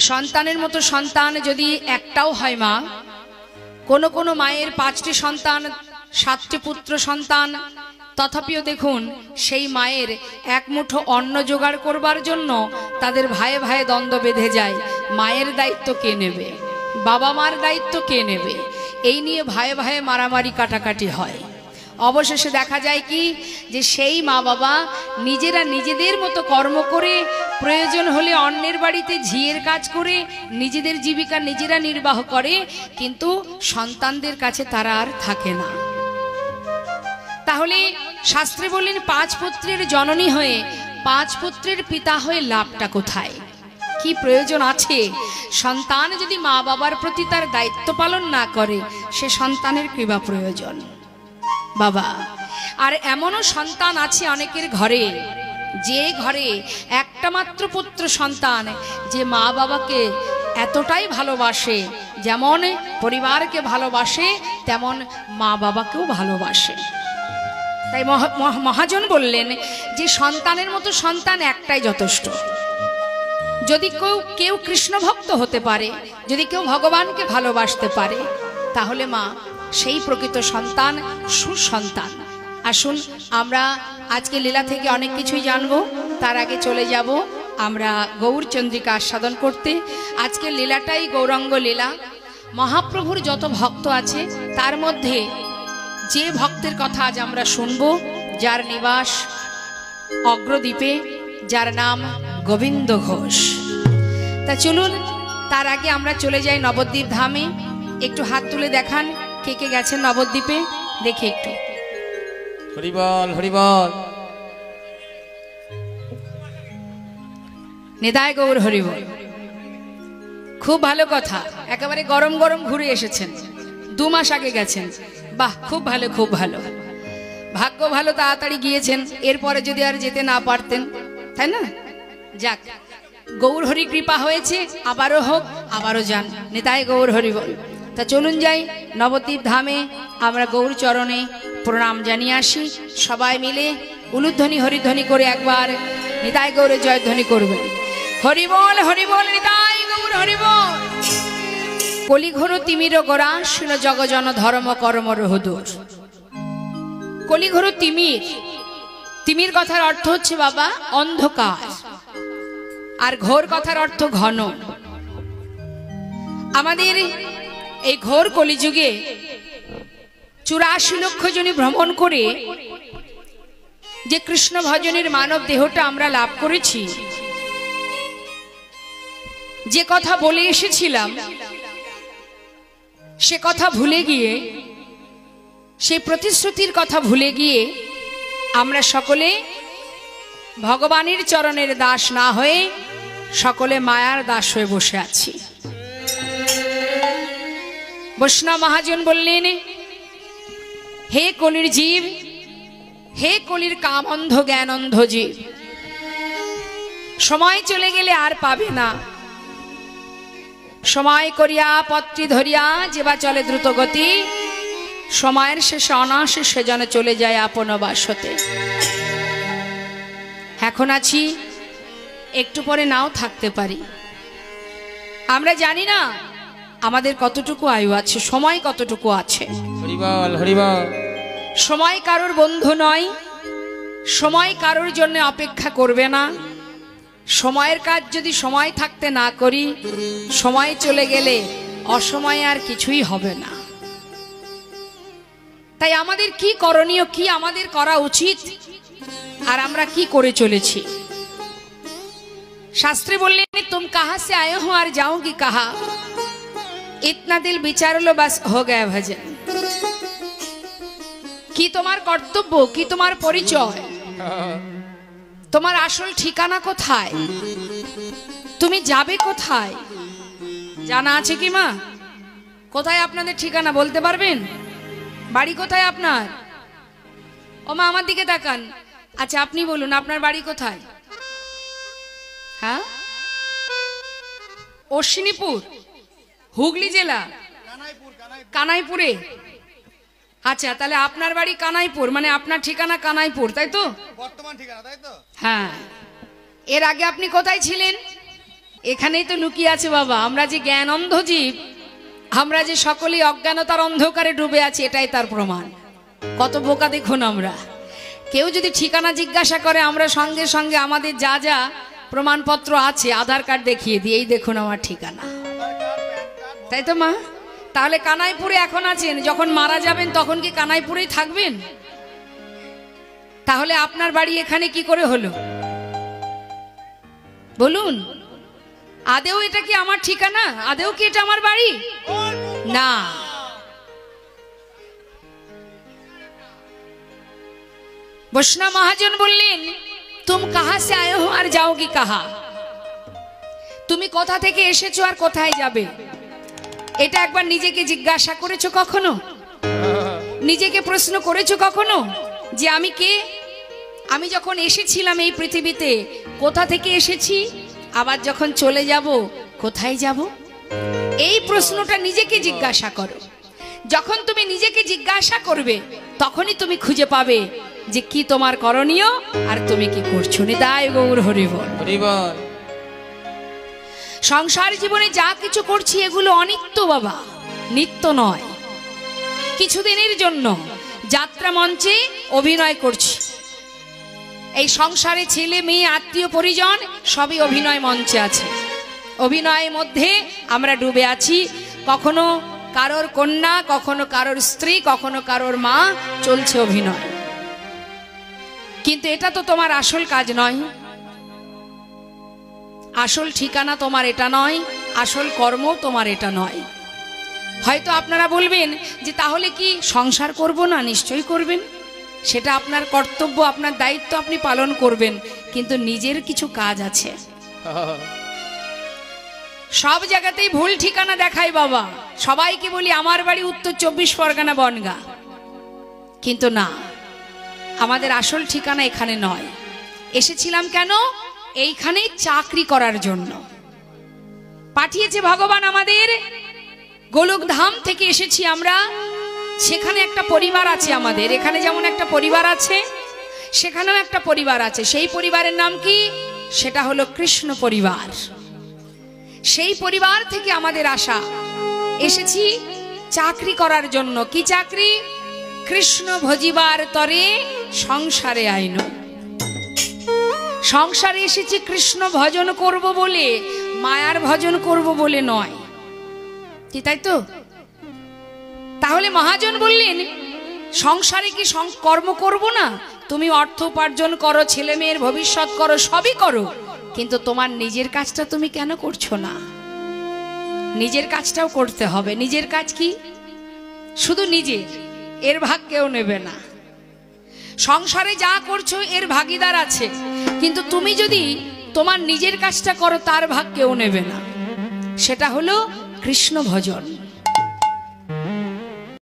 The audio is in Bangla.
সন্তানের মতো সন্তান যদি একটাও হয় মা, কোন কোন মায়ের 5টি সন্তান, 7টি পুত্র সন্তান, তথাপিও দেখুন সেই মায়ের এক মুঠো অন্ন জোগাড় করবার জন্য তাদের ভাইয়ে ভাইয়ে দ্বন্দ্ব বেঁধে যায়। মায়ের দায়িত্ব কে নেবে, বাবা মার দায়িত্ব কে নেবে, এই নিয়ে ভাইয়ে ভাইয়ে মারামারি কাটাকাটি হয়। অবশেষে দেখা যায় কি যে সেই মা বাবা নিজেরা নিজেদের মতো কর্ম করে, প্রয়োজন হলে অন্যের বাড়িতে ঝিয়ের কাজ করে নিজেদের জীবিকা নিজেরা নির্বাহ করে, কিন্তু সন্তানদের কাছে তারা আর থাকে না। তাহলে শাস্ত্রে বললেন 5 পুত্রের জননী হয়ে 5 পুত্রের পিতা হয়ে লাভটা কোথায়, কি প্রয়োজন আছে? সন্তান যদি মা বাবার প্রতি তার দায়িত্ব পালন না করে, সে সন্তানের কৃপা প্রয়োজন বাবা। আর এমনও সন্তান আছে অনেকের ঘরে, যে ঘরে একটা মাত্র পুত্র সন্তান, যে মা বাবাকে এতটাই ভালোবাসে, যেমন পরিবারকে ভালোবাসে তেমন মা বাবাকেও ভালোবাসে। তাই মহাজন বললেন যে সন্তানের মতো সন্তান একটাই যথেষ্ট। যদি কেউ কৃষ্ণ ভক্ত হতে পারে, যদি কেউ ভগবানকে ভালোবাসতে পারে, তাহলে মা সেই প্রকৃত সন্তান, সুসন্তান। আসুন আমরা আজকে লীলা থেকে অনেক কিছুই জানবো, তার আগে চলে যাব আমরা গৌরচন্দ্রিকা আস্বাদন করতে। আজকের লীলাটাই গৌরাঙ্গ লীলা। মহাপ্রভুর যত ভক্ত আছে তার মধ্যে যে ভক্তের কথা আজ আমরা শুনব, যার নিবাস অগ্রদ্বীপে, যার নাম গোবিন্দ ঘোষ। তা চলুন তার আগে আমরা চলে যাই নবদ্বীপ ধামে। একটু হাত তুলে দেখান কে কে গেছেন নবদ্বীপে, দেখে একটু। হরিবল হরিবল, নিতাই গৌর হরিবল। খুব ভালো কথা, একেবারে গরম গরম ঘুরে এসেছেন, 2 মাস আগে গেছেন। বাহ, খুব ভালো, খুব ভালো, ভাগ্য ভালো, তাড়াতাড়ি গিয়েছেন। এরপরে যদি আর যেতে না পারতেন, তাই না? যাক, গৌর হরি কৃপা হয়েছে, আবারও হোক, আবারও যান। নিতাই গৌর হরিবল। তা চলুন যাই নবদ্বীপ ধামে, আমরা গৌর চরণে প্রণাম জানিয়ে আসি। সবাই মিলে উলুধ্বনি হরিধ্বনি করে একবার নিতাই গৌরের জয়ধ্বনি করবেন। হরিবল হরিবল, নিতাই গৌর হরিবল। কলিঘোর তিমির গোরা, শুন জগজন ধর্ম কর্ম রহুদূর। কলিঘোর তিমির, তিমির কথার অর্থ হচ্ছে বাবা অন্ধকার, আর ঘোর কথার অর্থ ঘন। আমাদের এই ঘোর কলিযুগে 84 লক্ষ জনই ভ্রমণ করে যে কৃষ্ণ ভজনের মানব দেহটা আমরা লাভ করেছি, যে কথা বলে এসেছিলাম সে কথা ভুলে গিয়ে, সেই প্রতিশ্রুতির কথা ভুলে গিয়ে আমরা সকলে ভগবানের চরণের দাস না হয়ে সকলে মায়ার দাস হয়ে বসে আছি। বৈষ্ণব মহাজন বললেন, হে কলির জীব, হে কলির কাম অন্ধ জ্ঞান অন্ধ জীব, সময় চলে গেলে আর পাবে না। সময় করিয়া পত্রী ধরিয়া যেবা চলে দ্রুত গতি, সময়ের শেষে অনায়াসে সে যেন চলে যায় আপন বাসতে। এখন আছি, একটু পরে নাও থাকতে পারি। আমরা জানি না আমাদের কতটুকু আয়ু আছে, সময় কতটুকু আছে। হরিবল হরিবল। সময় কারোর বন্ধু নয়, সময় কারোর জন্য অপেক্ষা করবে না। সময়ের কাজ যদি সময় থাকতে না করি, সময় চলে গেলে অসময়ে আর কিছুই হবে না। তাই আমাদের কি করণীয়, কি আমাদের করা উচিত, আর আমরা কি করে চলেছি। শাস্ত্রে বললেন, তুম কাহা সে আয়ে হো আর যাओगी কাহা, ইতনা দিল বিচার লো বাস হো গয়া ভজন। কি তোমার কর্তব্য, কি তোমার পরিচয়, তোমার আসল ঠিকানা কোথায়, তুমি যাবে কোথায়, জানা আছে কি মা? কোথায় আপনাদের ঠিকানা বলতে পারবেন? বাড়ি কোথায় আপনার? ও মা আমার দিকে তাকান। আচ্ছা আপনি বলুন, আপনার বাড়ি কোথায়? হ্যাঁ, অশ্বিনীপুর, হুগলি জেলা, কানাইপুরে। আচ্ছা, তাহলে আপনার বাড়ি কানাইপুর, মানে আপনার ঠিকানা কানাইপুর, তাই তো? বর্তমান ঠিকানা, তাই তো? হ্যাঁ। এর আগে আপনি কোথায় ছিলেন? এখানেই তো লুকিয়ে আছে বাবা। আমরা যে জ্ঞান অন্ধ জীব, আমরা যে সকলেই অজ্ঞানতার অন্ধকারে ডুবে আছি, এটাই তার প্রমাণ। কত বোকা দেখুন আমরা। কেউ যদি ঠিকানা জিজ্ঞাসা করে, আমরা সঙ্গে সঙ্গে আমাদের যা যা প্রমাণপত্র আছে আধার কার্ড দেখিয়ে দিই, এই দেখুন আমার ঠিকানা। তাই তো মা? তাহলে কানাইপুরে এখন আছেন, যখন মারা যাবেন তখন কি কানাইপুরেই থাকবেন? তাহলে আপনার বাড়ি এখানে কি করে হলো বলুন? আদেও এটা কি আমার ঠিকানা? আদেও কি এটা আমার বাড়ি? না। বৈষ্ণব মহাজন বললেন, তুম কাহা সে আয়ে হো আর যাওগি কাহা? তুমি কোথা থেকে এসেছো আর কোথায় যাবে? এটা একবার নিজেকে জিজ্ঞাসা করেছো কখনো? নিজেকে প্রশ্ন করেছো কখনো যে আমি কে? আমি যখন এসেছিলাম এই পৃথিবীতে কোথা থেকে এসেছি, আবার যখন চলে যাব কোথায় যাব? এই প্রশ্নটা নিজেকে জিজ্ঞাসা করো। যখন তুমি নিজেকে জিজ্ঞাসা করবে তখনই তুমি খুঁজে পাবে যে কি তোমার করণীয় আর তুমি কি করছো। নিতাই গৌর হরি বল। সংসার জীবনে যা কিছু করছি এগুলো অনিত্য বাবা, নিত্য নয়। কিছুদিনের জন্য যাত্রা মঞ্চে অভিনয় করছি। এই সংসারে ছেলে মেয়ে আত্মীয় পরিজন সবই অভিনয় মঞ্চে আছে। অভিনয়ের মধ্যে আমরা ডুবে আছি। কখনো কারোর কন্যা, কখনো কারোর স্ত্রী, কখনো কারোর মা, চলছে অভিনয়। কিন্তু এটা তো তোমার আসল কাজ নয়, আসল ঠিকানা তোমার এটা নয়, আসল কর্ম তোমার এটা নয়। হয়তো আপনারা বলবেন যে তাহলে কি সংসার করব না? নিশ্চয়ই করবেন, সেটা আপনার কর্তব্য, আপনার দায়িত্ব, আপনি পালন করবেন। কিন্তু নিজের কিছু কাজ আছে। সব জায়গাতেই ভুল ঠিকানা দেখায় বাবা। সবাইকে বলি আমার বাড়ি উত্তর 24 পরগনা বনগা, কিন্তু না, আমাদের আসল ঠিকানা এখানে নয়। এসেছিলাম কেন? এইখানে চাকরি করার জন্য পাঠিয়েছে ভগবান আমাদের। গোলকধাম থেকে এসেছি আমরা, সেখানে একটা পরিবার আছে আমাদের। এখানে যেমন একটা পরিবার আছে, সেখানেও একটা পরিবার আছে। সেই পরিবারের নাম কি? সেটা হলো কৃষ্ণ পরিবার। সেই পরিবার থেকে আমাদের আসা। এসেছি চাকরি করার জন্য। কি চাকরি? কৃষ্ণ ভজিবার তরে সংসারে আইন। সংসারে এসেছি কৃষ্ণ ভজন করব বলে, মায়ার ভজন করব বলে নয়। কি তাই তো? তাহলে মহাজন বললেন, সংসারে কি কর্ম করব না? তুমি অর্থ উপার্জন করো, ছেলে মেয়ের ভবিষ্যৎ করো, সবই করো, কিন্তু তোমার নিজের কাজটা তুমি কেন করছো না? নিজের কাজটাও করতে হবে। নিজের কাজ কি? শুধু নিজের, এর ভাগ কেউ নেবে না। সংসারে যা করছো এর ভাগিদার আছে, কিন্তু তুমি যদি তোমার নিজের কাজটা করো তার ভাগ কেউ নেবে না। সেটা হলো কৃষ্ণ ভজন।